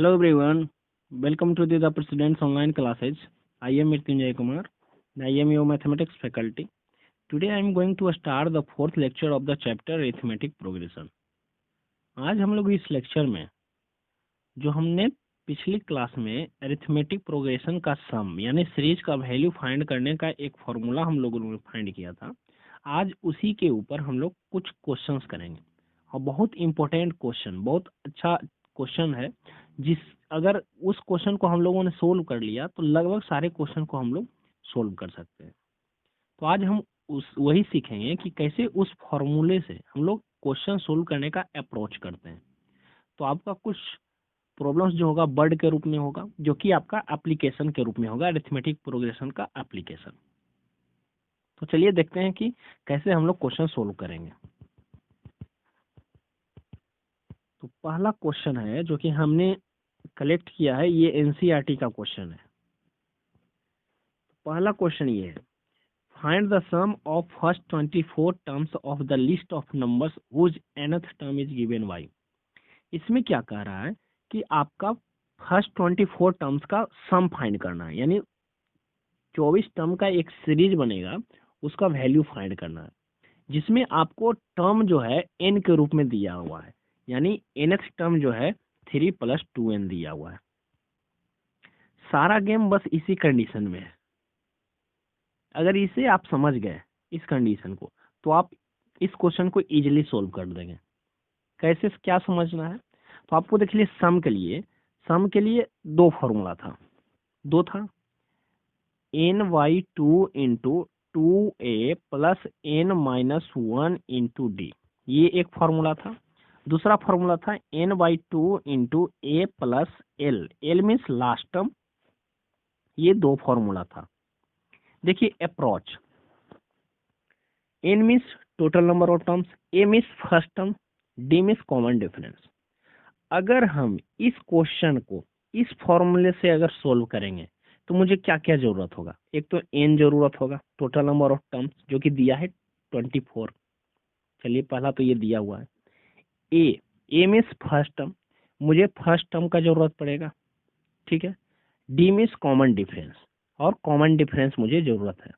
Hello everyone, welcome to the President's online classes. I am Mrityunjay Kumar, I am your mathematics faculty. Today I am going to start the fourth lecture of the chapter arithmetic progression. आज हम लोग इस lecture में जो हमने पिछली class में arithmetic progression का सम यानी सीरीज का वैल्यू फाइंड करने का एक फॉर्मूला हम लोगों ने फाइंड किया था, आज उसी के ऊपर हम लोग कुछ क्वेश्चंस करेंगे और बहुत इंपॉर्टेंट क्वेश्चन, बहुत अच्छा क्वेश्चन है। जिस अगर उस क्वेश्चन को हम लोगों ने सोल्व कर लिया तो लगभग सारे क्वेश्चन को हम लोग सोल्व कर सकते हैं। तो आज हम वही सीखेंगे कि कैसे उस फॉर्मूले से हम लोग क्वेश्चन सोल्व करने का अप्रोच करते हैं। तो आपका कुछ प्रॉब्लम्स जो होगा वर्ड के रूप में होगा, जो कि आपका एप्लीकेशन के रूप में होगा, अरिथमेटिक प्रोग्रेशन का एप्लीकेशन। तो चलिए देखते हैं कि कैसे हम लोग क्वेश्चन सोल्व करेंगे। तो पहला क्वेश्चन है जो कि हमने कलेक्ट किया है, ये एनसीईआरटी का क्वेश्चन है। पहला क्वेश्चन ये है, find the sum of first 24 terms of the list of numbers whose nth term is given by. इसमें क्या कह रहा है कि आपका फर्स्ट 24 टर्म्स का सम फाइंड करना है, यानी 24 टर्म का एक सीरीज बनेगा, उसका वैल्यू फाइंड करना है, जिसमें आपको टर्म जो है n के रूप में दिया हुआ है, यानी nth टर्म जो है 3 + 2n दिया हुआ है। सारा गेम बस इसी कंडीशन में है। अगर इसे आप समझ गए इस कंडीशन को, तो आप इस क्वेश्चन को इजीली सोल्व कर देंगे। कैसे, क्या समझना है? तो आपको देख लीजिए, सम के लिए दो फॉर्मूला था, ny2 into 2a plus n - 1 into d, ये एक फॉर्मूला था। दूसरा फॉर्मूला था n/2 into a plus l means last term. ये दो फॉर्मूला था। देखिए approach, n means total number of terms, a means first term, d means common difference. अगर हम इस क्वेश्चन को इस फॉर्मूले से अगर सोल्व करेंगे तो मुझे क्या क्या जरूरत होगा? एक तो n जरूरत होगा, टोटल नंबर ऑफ टर्म्स, जो कि दिया है 24। चलिए पहला तो ये दिया हुआ है। a मीन्स फर्स्ट टर्म, मुझे फर्स्ट टर्म का जरूरत पड़ेगा, ठीक है। d मीन्स कॉमन डिफरेंस, और कॉमन डिफरेंस मुझे जरूरत है,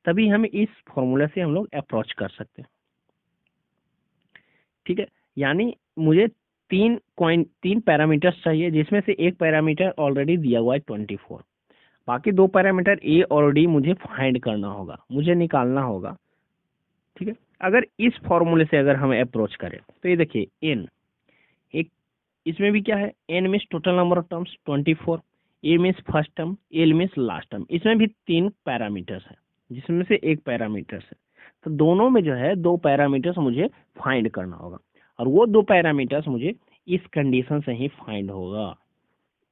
तभी हम इस फॉर्मूला से हम लोग अप्रोच कर सकते हैं, ठीक है। यानी मुझे तीन पैरामीटर्स चाहिए, जिसमें से एक पैरामीटर ऑलरेडी दिया हुआ है 24, बाकी दो पैरामीटर a और d मुझे फाइंड करना होगा, मुझे निकालना होगा, ठीक है। अगर इस फॉर्मूले से अगर हम अप्रोच करें तो ये देखिए n, एक इसमें भी क्या है, n means total number of terms 24, a means first term, l means last term. इसमें भी तीन पैरामीटर्स है, जिसमें से एक पैरामीटर्स है, तो दोनों में जो है दो पैरामीटर्स मुझे फाइंड करना होगा, और वो दो पैरामीटर्स मुझे इस कंडीशन से ही फाइंड होगा।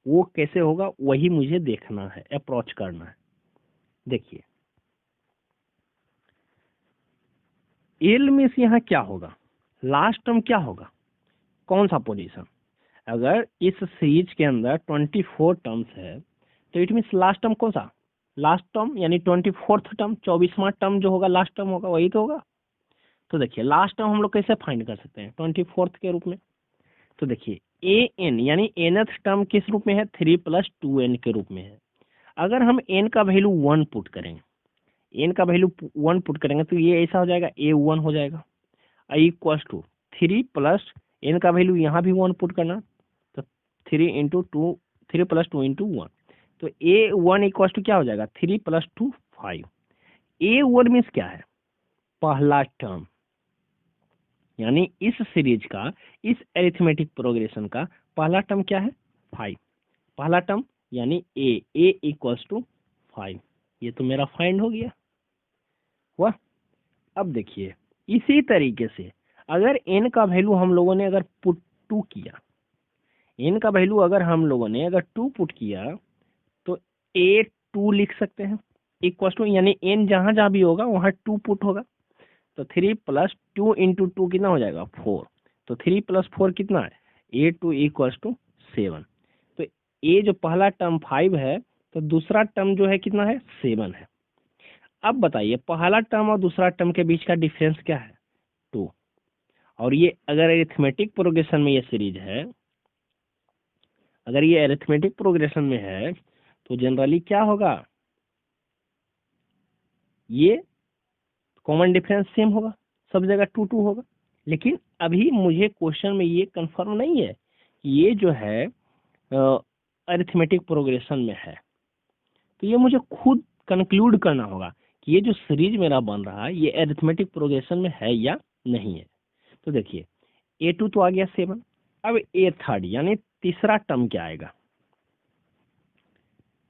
वो कैसे होगा वही मुझे देखना है, अप्रोच करना है। देखिए एल में से यहाँ क्या होगा, लास्ट टर्म क्या होगा, कौन सा पोजीशन? अगर इस सीरीज के अंदर 24 टर्म्स है तो इट मीन्स लास्ट टर्म कौन सा? लास्ट टर्म यानी 24th टर्म, 24वां टर्म जो होगा लास्ट टर्म होगा, वही तो होगा। तो देखिए लास्ट टर्म हम लोग कैसे फाइंड कर सकते हैं? 24th के रूप में। तो देखिए an यानी nth टर्म किस रूप में है? 3 + 2n के रूप में है। अगर हम n का वैल्यू 1 पुट करेंगे, n का वैल्यू 1 पुट करेंगे तो ये ऐसा हो जाएगा, a1 हो जाएगा, इक्वल्स टू 3 प्लस n का वैल्यू यहाँ भी 1 पुट करना, तो 3 + 2 इंटू 1, तो a1 इक्वल्स टू क्या हो जाएगा? 3 + 2 5। a1 मीन्स क्या है? पहला टर्म, यानी इस सीरीज का, इस अरिथमेटिक प्रोग्रेशन का पहला टर्म क्या है? 5। पहला टर्म यानी a इक्वल्स टू 5। ये तो मेरा फाइंड हो गया हुआ। अब देखिए इसी तरीके से अगर n का वैल्यू हम लोगों ने अगर पुट 2 किया, n का वैल्यू अगर हम लोगों ने अगर 2 पुट किया तो a2 लिख सकते हैं, इक्वल टू, यानी n जहां जहां भी होगा वहां 2 पुट होगा, तो 3 + 2 इंटू 2 कितना हो जाएगा? 4। तो 3 + 4 कितना है? a2 equal to 7। तो a जो पहला टर्म 5 है, तो दूसरा टर्म जो है कितना है? 7 है। अब बताइए पहला टर्म और दूसरा टर्म के बीच का डिफरेंस क्या है? 2। और ये अगर अरिथमेटिक प्रोग्रेशन में ये सीरीज है, अगर ये अरिथमेटिक प्रोग्रेशन में है तो जनरली क्या होगा, ये कॉमन डिफरेंस सेम होगा, सब जगह 2 2 होगा। लेकिन अभी मुझे क्वेश्चन में ये कंफर्म नहीं है कि ये जो है अरिथमेटिक प्रोग्रेशन में है, तो ये मुझे खुद कंक्लूड करना होगा कि ये जो सीरीज मेरा बन रहा है ये अरिथमेटिक प्रोग्रेशन में है या नहीं है। तो देखिए A2 तो आ गया 7, अब A थर्ड यानी तीसरा टर्म क्या आएगा,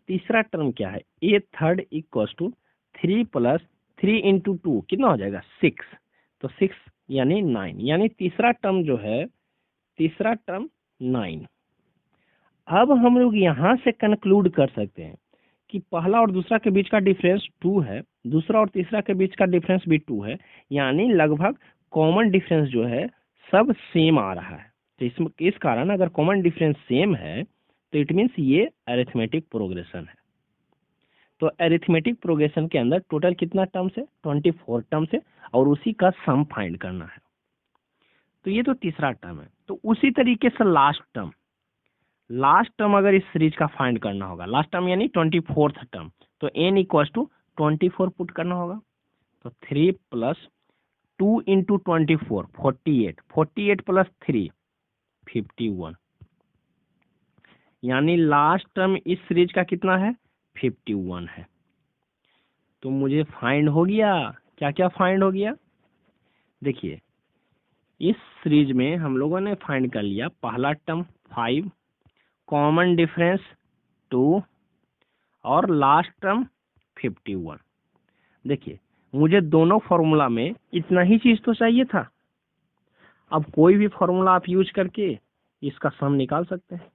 तीसरा टर्म क्या है, A third equals to 3 plus 3 into 2 कितना हो जाएगा 6, तो 6 यानी 9, यानी तीसरा टर्म जो है, तीसरा टर्म 9। अब हम लोग यहाँ से कंक्लूड कर सकते हैं कि पहला और दूसरा के बीच का डिफरेंस 2 है, दूसरा और तीसरा के बीच का डिफरेंस भी 2 है, यानी लगभग कॉमन डिफरेंस जो है सब सेम आ रहा है। तो इस कारण अगर कॉमन डिफरेंस सेम है तो इट मीन्स ये अरिथमेटिक प्रोग्रेशन है। तो अरिथमेटिक प्रोग्रेशन के अंदर टोटल कितना टर्म्स है, 24 टर्म्स है, और उसी का सम फाइंड करना है। तो ये तो तीसरा टर्म है। तो उसी तरीके से लास्ट टर्म, लास्ट टर्म अगर इस सीरीज का फाइंड करना होगा, लास्ट टर्म यानी 24th टर्म, तो n इक्वल्स टू 24 पुट करना होगा। तो 3 प्लस 2 इंटू 24 48, 48 प्लस 3 51, यानी लास्ट टर्म इस सीरीज का कितना है 51 है। तो मुझे फाइंड हो गया, क्या क्या फाइंड हो गया, देखिए इस सीरीज में हम लोगों ने फाइंड कर लिया पहला टर्म 5, कॉमन डिफरेंस 2 और लास्ट टर्म 51। देखिए मुझे दोनों फॉर्मूला में इतना ही चीज तो चाहिए था। अब कोई भी फॉर्मूला आप यूज करके इसका सम निकाल सकते हैं।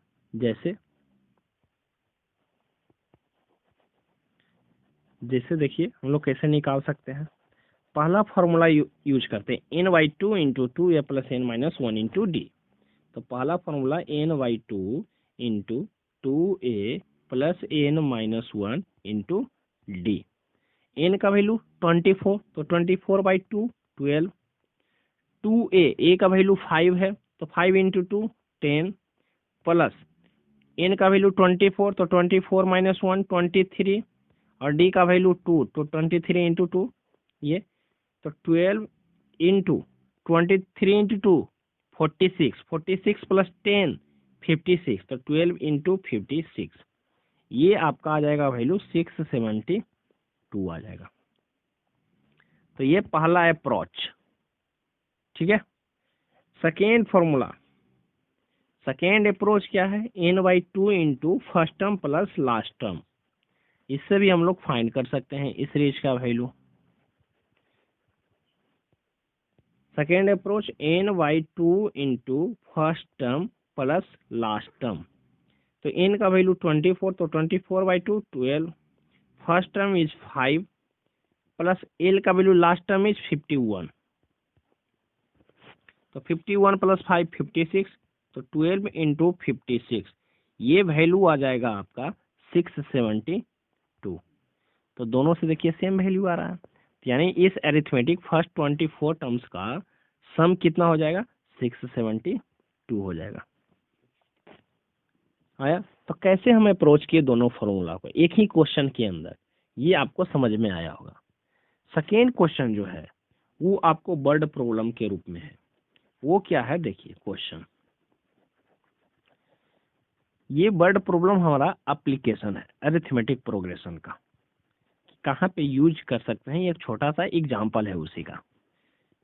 जैसे देखिए हम लोग कैसे निकाल सकते हैं, पहला फॉर्मूला यूज करते हैं n/2 into 2a plus n minus 1 into D. तो पहला formula n/2 into 2a plus n minus 1 into D. n का वैल्यू 24, तो 24/2 12, 2a का वैल्यू 5 है तो 5 इंटू 2 10, प्लस n का वैल्यू 24, तो 24 माइनस 1 23, और d का वैल्यू 2, तो 23 इंटू 2 ये, तो 12 इंटू 23 इंटू 2 46, 46 प्लस 10 56, तो 12 इंटू 56, ये आपका आ जाएगा वैल्यू 672 आ जाएगा। तो ये पहला अप्रोच, ठीक है। सेकेंड फॉर्मूला, सेकेंड अप्रोच क्या है, n/2 into first term plus last term, इससे भी हम लोग फाइंड कर सकते हैं इस रेंज का value. Second approach n/2 into first term plus last term, तो n का वैल्यू 24, तो 24/2 12, first term is 5 plus l का वैल्यू लास्ट टर्म इज 51, तो 51 प्लस 5 56, तो 12 इंटू 56, ये वैल्यू आ जाएगा आपका 672। तो दोनों से देखिए सेम वैल्यू आ रहा है, यानी इस अरिथमेटिक फर्स्ट 24 टर्म्स का सम कितना हो जाएगा 672 हो जाएगा। आया, तो कैसे हम अप्रोच किए दोनों फॉर्मूला को एक ही क्वेश्चन के अंदर, ये आपको समझ में आया होगा। सेकेंड क्वेश्चन जो है वो आपको वर्ड प्रॉब्लम के रूप में है। वो क्या है, देखिए क्वेश्चन, ये वर्ड प्रॉब्लम हमारा एप्लीकेशन है अरिथमेटिक प्रोग्रेशन का, कहाँ पे यूज कर सकते हैं, एक छोटा सा एग्जांपल है उसी का।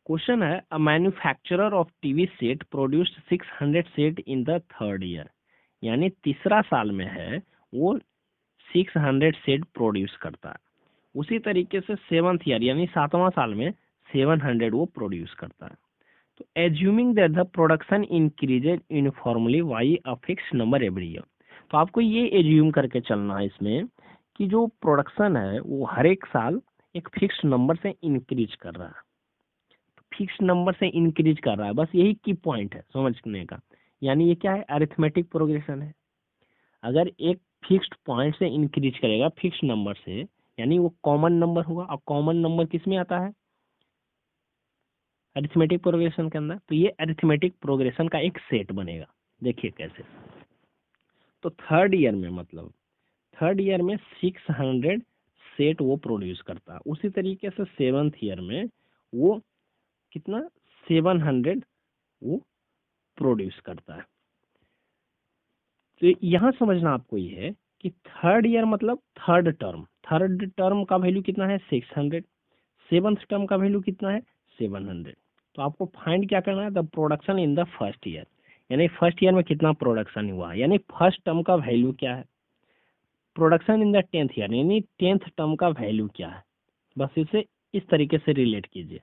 क्वेश्चन है, a manufacturer of TV set produced 600 set in the third year, यानी तीसरा साल में है वो 600 सेट प्रोड्यूस करता है। उसी तरीके से 7th ईयर यानी 7वां साल में 700 वो प्रोड्यूस करता है। तो assuming that the production increases uniformly by a fix number every year, तो आपको ये एज्यूम करके चलना है इसमें कि जो प्रोडक्शन है वो हर एक साल एक फिक्स नंबर से इंक्रीज कर रहा है, फिक्स नंबर से इंक्रीज कर रहा है, बस यही की पॉइंट है समझने का। यानी ये क्या है, अरिथमेटिक प्रोग्रेशन है। अगर एक फिक्स्ड पॉइंट से इंक्रीज करेगा फिक्स नंबर से, यानी वो कॉमन नंबर होगा, और कॉमन नंबर किस में आता है, अरिथमेटिक प्रोग्रेशन के अंदर। तो ये अरिथमेटिक प्रोग्रेशन का एक सेट बनेगा। देखिए कैसे, तो थर्ड ईयर में मतलब थर्ड ईयर में 600 सेट वो प्रोड्यूस करता है। उसी तरीके से सेवन्थ ईयर में वो कितना 700 वो प्रोड्यूस करता है। तो यहाँ समझना आपको ये है कि थर्ड ईयर मतलब थर्ड टर्म का वैल्यू कितना है 600, सेवन्थ टर्म का वैल्यू कितना है 700। तो आपको फाइंड क्या करना है, the production in the first year, यानी फर्स्ट ईयर में कितना प्रोडक्शन हुआ, यानी फर्स्ट टर्म का वैल्यू क्या है। Production in the tenth year यानी टेंथ टर्म का वैल्यू क्या है, बस इसे इस तरीके से रिलेट कीजिए।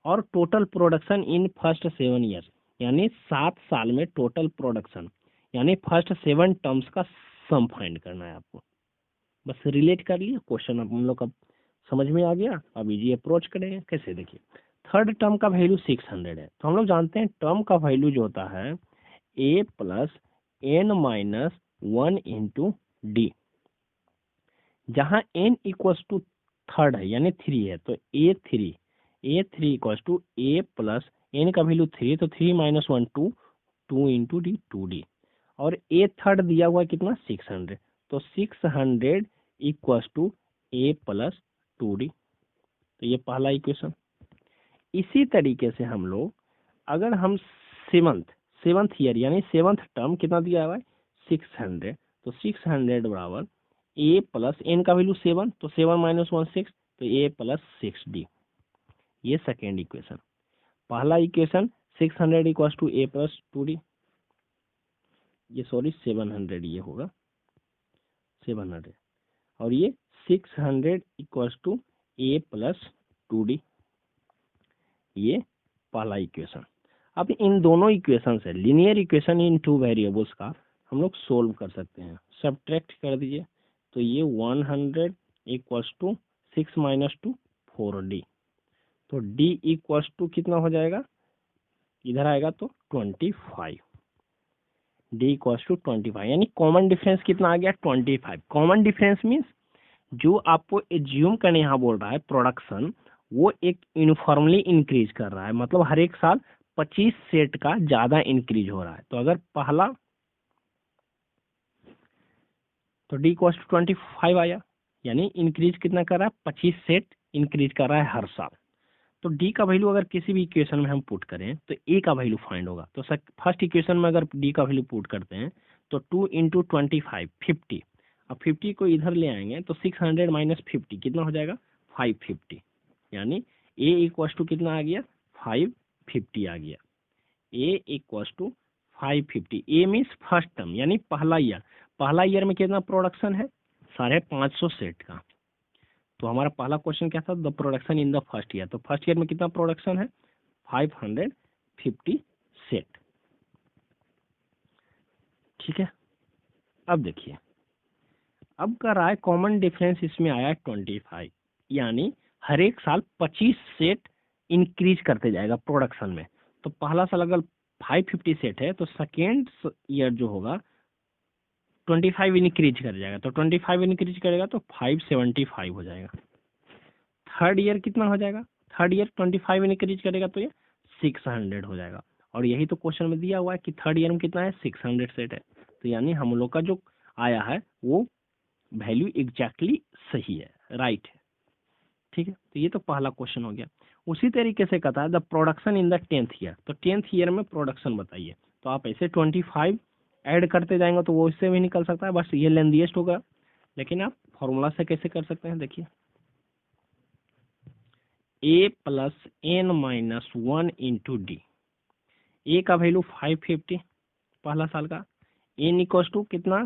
और total production in first 7 years यानी 7 साल में टोटल प्रोडक्शन यानी फर्स्ट 7 टर्म्स का सम फाइंड करना है आपको। बस रिलेट कर लिए, क्वेश्चन अब हम लोग का समझ में आ गया। अब इजी अप्रोच करेंगे कैसे, देखिए थर्ड टर्म का वैल्यू 600 है, तो हम लोग जानते हैं टर्म का वैल्यू जो होता है a plus N minus 1 into D, जहाँ n इक्वल्स टू थर्ड है यानी 3 है, तो a3 equals to a plus n का वैल्यू 3, तो 3 माइनस 1 2 इंटू डी 2d, और a थर्ड दिया हुआ है कितना 600, तो 600 equals to a plus 2d। तो ये पहला इक्वेशन। इसी तरीके से हम लोग अगर हम सेवंथ ईयर यानी सेवंथ टर्म कितना दिया हुआ है 600, तो 600 बराबर a प्लस n का वैल्यू 7, तो 7 माइनस 1 6, तो a प्लस 6d। ये सेकेंड इक्वेशन। पहला equation 600 equals to a plus 2d, ये सॉरी 700 ये होगा 700, और ये 600 equals to a plus 2d, ये पहला इक्वेशन। अब इन दोनों इक्वेशन से linear equation in two variables का हम लोग सोल्व कर सकते हैं। सब्ट्रैक्ट कर दीजिए, तो ये 100 इक्वल्स टू 6 माइनस 2 4d, तो d इक्वल्स टू कितना हो जाएगा, इधर आएगा तो 25, d इक्वल्स टू 25, यानी कॉमन डिफरेंस कितना आ गया 25। कॉमन डिफरेंस मीन्स जो आपको एज्यूम करने यहाँ बोल रहा है प्रोडक्शन, वो एक यूनिफॉर्मली इंक्रीज कर रहा है, मतलब हर एक साल 25 सेट का ज्यादा इंक्रीज हो रहा है। तो अगर पहला तो डी कॉस्ट 25 आया, यानी इंक्रीज कितना कर रहा है 25 सेट इंक्रीज कर रहा है हर साल। तो डी का वैल्यू अगर किसी भी इक्वेशन में हम पुट करें तो ए का वैल्यू फाइंड होगा। तो फर्स्ट इक्वेशन में अगर डी का वैल्यू पुट करते हैं तो 2 इंटू 25 50, अब 50 को इधर ले आएंगे तो 600 माइनस 50 कितना हो जाएगा 550, यानी ए इक्वल्स टू कितना आ गया 550 आ गया। A equals to 550, a means first term यानी पहला ईयर में कितना प्रोडक्शन है 550 सेट का। तो हमारा पहला क्वेश्चन क्या था, the production in the first year, तो फर्स्ट ईयर में कितना प्रोडक्शन है 550 सेट। ठीक है, अब देखिए अब कर रहा है कॉमन डिफरेंस इसमें आया 25, यानी हर एक साल 25 सेट इंक्रीज करते जाएगा प्रोडक्शन में। तो पहला साल अगर 550 सेट है तो सेकेंड ईयर जो होगा 25 इंक्रीज कर जाएगा, तो 25 इंक्रीज करेगा तो 575 हो जाएगा। थर्ड ईयर कितना हो जाएगा, थर्ड ईयर 25 इंक्रीज करेगा तो ये 600 हो जाएगा। और यही तो क्वेश्चन में दिया हुआ है कि थर्ड ईयर में कितना है 600 सेट है, तो यानी हम लोग का जो आया है वो वैल्यू एग्जैक्टली सही है, राइट है। ठीक है, तो ये तो पहला क्वेश्चन हो गया। उसी तरीके से कहता है the production in the 10th year, तो 10th ईयर में प्रोडक्शन बताइए। तो आप ऐसे 25 ऐड करते जाएंगे तो वो इससे भी निकल सकता है, बस ये लेंथीएस्ट होगा। लेकिन आप फॉर्मूला से कैसे कर सकते हैं, देखिए a plus N minus 1 into d, a का वैल्यू 550 पहला साल का, एन इक्वल्स टू कितना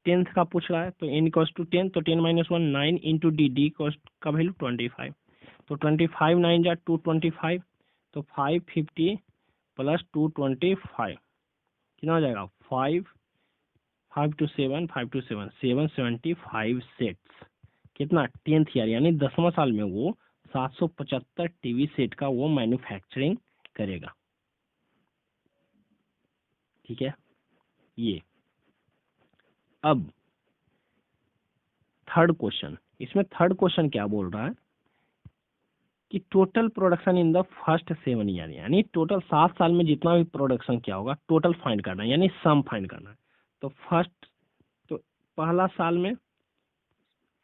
10th का पूछ रहा है, तो एन इक्वल्स टू 10, तो 10 minus 1 9 into D, D cost का वैल्यू 25, तो 25 9 जा 225, तो 550 प्लस 225 कितना हो जाएगा 5 to 7 775 सेट्स। कितना 10th ईयर यानी 10वां साल में वो 775 टीवी सेट का वो मैन्युफैक्चरिंग करेगा। ठीक है, ये अब थर्ड क्वेश्चन, इसमें थर्ड क्वेश्चन क्या बोल रहा है कि total production in the first 7 year, यानी टोटल 7 साल में जितना भी प्रोडक्शन क्या होगा टोटल फाइंड करना है, यानी सम फाइंड करना है। तो फर्स्ट तो पहला साल में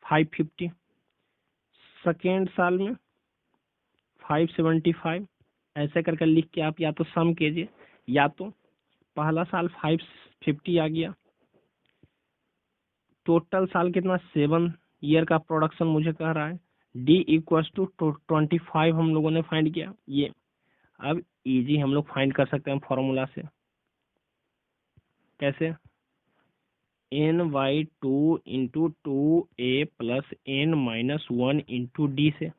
550, सेकेंड साल में 575, ऐसे करके लिख के आप या तो सम कीजिए, या तो पहला साल 550 आ गया, टोटल साल कितना 7 ईयर का प्रोडक्शन मुझे कह रहा है, डी इक्वल्स टू 25 हम लोगों ने फाइंड किया। ये अब इजी हम लोग फाइंड कर सकते हैं फॉर्मूला से। कैसे? n/2 into 2a plus n-1 into d से।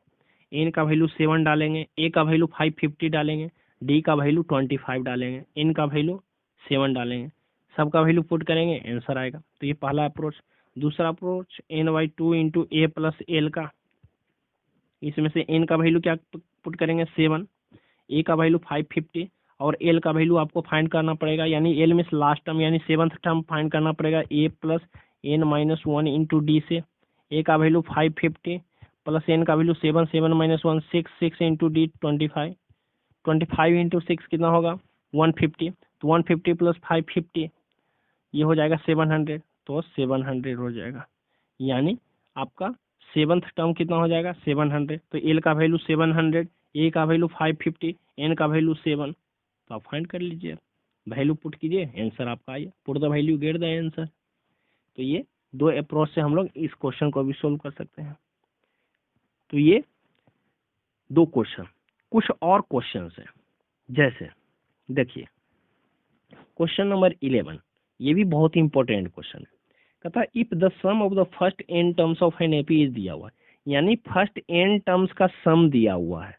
n का वैल्यू 7 डालेंगे, a का वैल्यू 550 डालेंगे, d का वैल्यू 25 डालेंगे, n का वैल्यू 7 डालेंगे, सबका वैल्यू पुट करेंगे, आंसर आएगा। तो ये पहला अप्रोच। दूसरा अप्रोच n/2 इंटू ए प्लस एल का, इसमें से n का वैल्यू क्या पुट करेंगे 7, a का वैल्यू 550 और l का वैल्यू आपको फाइंड करना पड़ेगा, यानी l में लास्ट टर्म यानी 7th टर्म फाइंड करना पड़ेगा a plus n-1 into d से। a का वैल्यू 550 प्लस n का वैल्यू 7, 7 - 1 6, 6 इंटू डी 25, 25 इंटू 6 कितना होगा 150, तो 150 प्लस 550 ये हो जाएगा 700, तो 700 हो जाएगा, यानी आपका 7th टर्म कितना हो जाएगा 700। तो एल का वैल्यू 700, ए का वैल्यू 550, एन का वैल्यू 7, तो आप फाइंड कर लीजिए, वैल्यू पुट कीजिए, आंसर आपका आइए, put the value get the answer. तो ये दो अप्रोच से हम लोग इस क्वेश्चन को भी सोल्व कर सकते हैं। तो ये दो क्वेश्चन। कुछ और क्वेश्चन है, जैसे देखिए क्वेश्चन नंबर 11, ये भी बहुत ही इंपॉर्टेंट क्वेश्चन है। कहता है if the sum of the first n terms of an AP is दिया हुआ है, यानी फर्स्ट n टर्म्स का सम दिया हुआ है,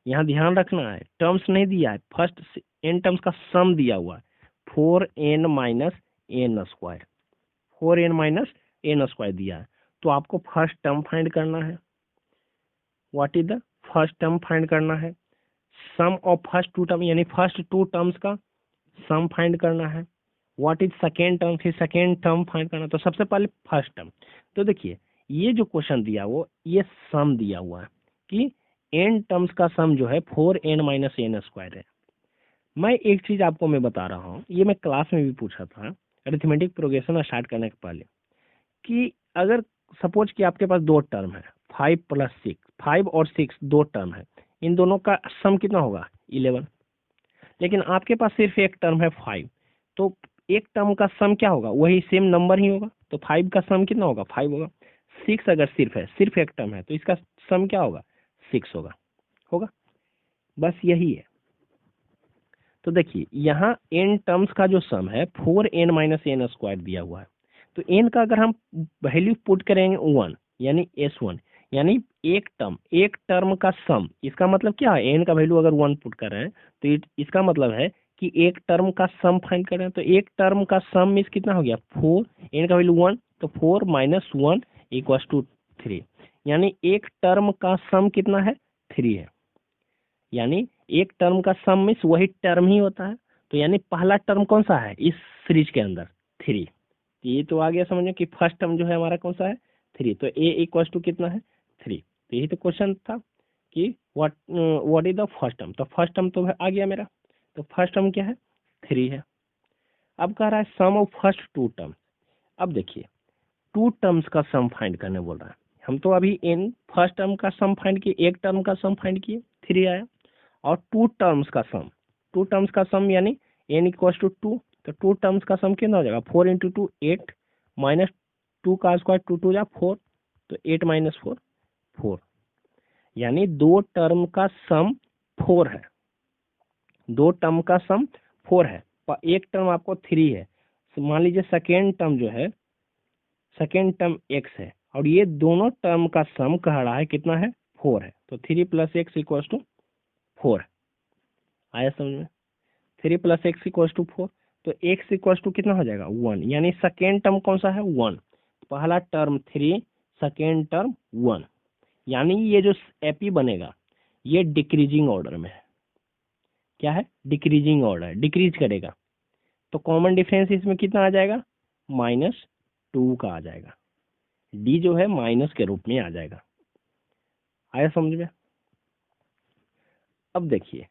यहाँ ध्यान रखना है, टर्म्स नहीं दिया है, फर्स्ट n टर्म्स का सम दिया हुआ है, 4n - n square, 4n - n square दिया है। तो आपको फर्स्ट टर्म फाइंड करना है। What is the first term find करना है, सम ऑफ फर्स्ट टू टर्म यानी फर्स्ट टू टर्म्स का सम फाइंड करना है। व्हाट इज सेकेंड टर्म, फिर सेकेंड टर्म फाइंड करना। तो सबसे पहले फर्स्ट टर्म। तो देखिए ये जो क्वेश्चन दिया वो ये सम दिया हुआ है कि n टर्म्स का सम जो है 4n - n स्क्वायर है। मैं एक चीज आपको मैं बता रहा हूँ, ये मैं क्लास में भी पूछा था अरिथमेटिक प्रोग्रेशन स्टार्ट करने के पहले, कि अगर सपोज कि आपके पास दो टर्म है 5 + 6, 5 और 6 दो टर्म है, इन दोनों का सम कितना होगा 11, लेकिन आपके पास सिर्फ एक टर्म है 5, तो एक टर्म का सम क्या होगा, वही सेम नंबर ही होगा, तो 5 का सम कितना होगा 5 होगा। 6 अगर सिर्फ है, सिर्फ एक टर्म है, तो इसका सम क्या होगा 6 होगा, होगा, बस यही है। तो देखिए यहाँ n टर्म्स का जो सम है 4n - n स्क्वायर दिया हुआ है, तो n का अगर हम वैल्यू पुट करेंगे 1 यानी s1, यानी एक टर्म का सम, इसका मतलब क्या है, n का वैल्यू अगर 1 पुट कर रहे हैं तो इसका मतलब है कि एक टर्म का सम फाइंड कर रहे हैं। तो एक टर्म का सम मीन्स कितना हो गया 4, n का वैल्यू 1, तो 4 - 1 = 3, यानी एक टर्म का सम कितना है 3 है, यानी एक टर्म का सम मीन्स वही टर्म ही होता है। तो यानी पहला टर्म कौन सा है इस सीरीज के अंदर 3, ये तो आ गया समझो कि फर्स्ट टर्म जो है हमारा कौन सा है 3, तो a = कितना है 3। तो यही तो क्वेश्चन था कि what is the first term, तो फर्स्ट टर्म तो आ गया मेरा, तो फर्स्ट टर्म क्या है 3 है। अब कह रहा है सम ऑफ फर्स्ट टू टर्म। अब देखिए टू टर्म्स का सम फाइंड करने बोल रहा है, हम तो अभी इन फर्स्ट टर्म का सम फाइंड किए, एक टर्म का सम फाइंड किए 3 आया, और टू टर्म्स का सम, टू टर्म्स का सम यानी n = 2, तो टू टर्म्स का सम कितना हो जाएगा 4 × 2 8 - 2 का स्क्वायर 2 2 जा 4, तो 8 - 4 4, यानी दो टर्म का सम 4 है, दो टर्म का सम 4 है, एक टर्म आपको 3 है, मान लीजिए सेकेंड टर्म जो है, सेकेंड टर्म x है, और ये दोनों टर्म का सम कह रहा है कितना है 4 है, तो 3 + x = 4, आया समझ में, 3 + x = 4, तो x = कितना हो जाएगा 1, यानी सेकेंड टर्म कौन सा है 1, पहला टर्म 3, सेकेंड टर्म 1, यानी ये जो एपी बनेगा ये डिक्रीजिंग ऑर्डर में है। क्या है डिक्रीजिंग ऑर्डर, डिक्रीज करेगा, तो कॉमन डिफरेंस इसमें कितना आ जाएगा -2 का आ जाएगा, डी जो है माइनस के रूप में आ जाएगा। आया समझ में। अब देखिए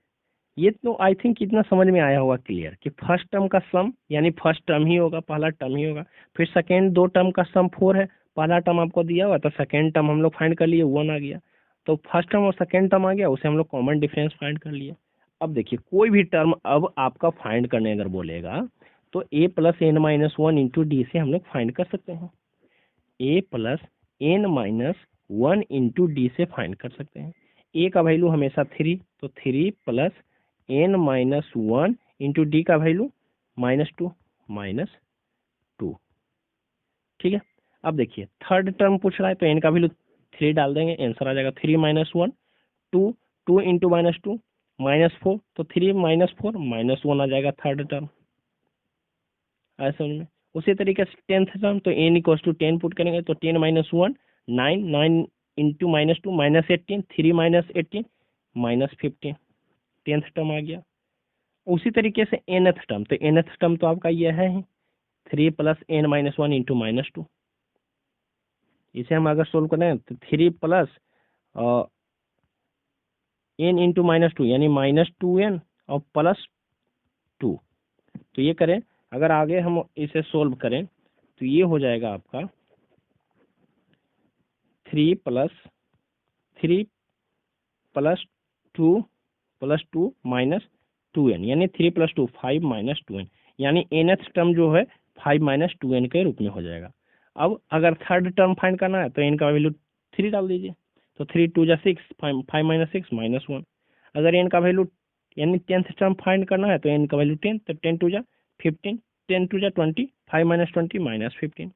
ये तो आई थिंक इतना समझ में आया होगा क्लियर कि फर्स्ट टर्म का सम यानी फर्स्ट टर्म ही होगा, पहला टर्म ही होगा। फिर सेकेंड दो टर्म का सम 4 है, पहला टर्म आपको दिया हुआ तो सेकेंड टर्म हम लोग फाइंड कर लिए 1 आ गया, तो फर्स्ट टर्म और सेकेंड टर्म आ गया, उसे हम लोग कॉमन डिफरेंस फाइंड कर लिए। अब देखिए कोई भी टर्म अब आपका फाइंड करने अगर बोलेगा तो a plus N minus one into d से हम लोग फाइंड कर सकते हैं, a plus N minus one into d से फाइंड कर सकते हैं। a का वैल्यू हमेशा 3, तो 3 plus N minus one into d का वैल्यू -2। ठीक है, अब देखिए थर्ड टर्म पूछ रहा है तो एन का वैल्यू 3 डाल देंगे, आंसर आ जाएगा 3 माइनस वन, 2 इंटू -2 -4, तो 3 माइनस 4 -1 आ जाएगा थर्ड टर्म। आया समझ में? उसी तरीके से टेंथ टर्म, तो एन इक्वल्स टू 10 पुट करेंगे तो 10 minus 1 9, 9 into -2 -18, 3 minus 18 -15, tenth term आ गया। उसी तरीके से एनथ टर्म, तो एनथ टर्म तो आपका यह है 3 plus N minus one into -2। इसे हम अगर सोल्व करें तो 3 प्लस एन इंटू -2 यानी -2n और +2, तो ये करें अगर आगे हम इसे सोल्व करें तो ये हो जाएगा आपका 3 प्लस 2 -2n यानी 3 + 2 5 -2n, यानी nth टर्म जो है 5 - 2n के रूप में हो जाएगा। अब अगर थर्ड टर्म फाइंड करना है तो n का वैल्यू 3 डाल दीजिए, तो 3 2 6 5 -6 -1। अगर n का वैल्यू यानी टेंथ टर्म फाइंड करना है तो n का वैल्यू 10, तो 10 2 15, 10 2 20, 5 - 20 -15।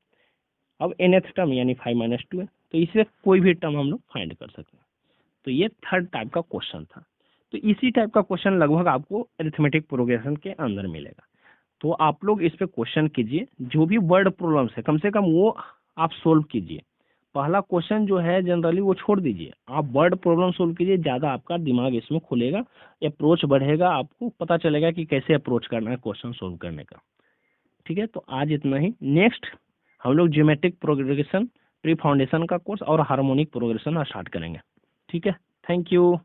अब nth टर्म यानी 5 - 2n, तो इससे कोई भी टर्म हम लोग फाइंड कर सकते हैं। तो ये थर्ड टाइप का क्वेश्चन था। तो इसी टाइप का क्वेश्चन लगभग आपको अरिथमेटिक प्रोग्रेशन के अंदर मिलेगा। तो आप लोग इस पे क्वेश्चन कीजिए, जो भी वर्ड प्रॉब्लम्स है कम से कम वो आप सोल्व कीजिए। पहला क्वेश्चन जो है जनरली वो छोड़ दीजिए, आप वर्ड प्रॉब्लम सोल्व कीजिए, ज़्यादा आपका दिमाग इसमें खुलेगा, अप्रोच बढ़ेगा, आपको पता चलेगा कि कैसे अप्रोच करना है क्वेश्चन सोल्व करने का। ठीक है, तो आज इतना ही। नेक्स्ट हम लोग ज्योमेट्रिक प्रोग्रेशन, प्री फाउंडेशन का कोर्स और हार्मोनिक प्रोग्रेशन स्टार्ट करेंगे। ठीक है, थैंक यू।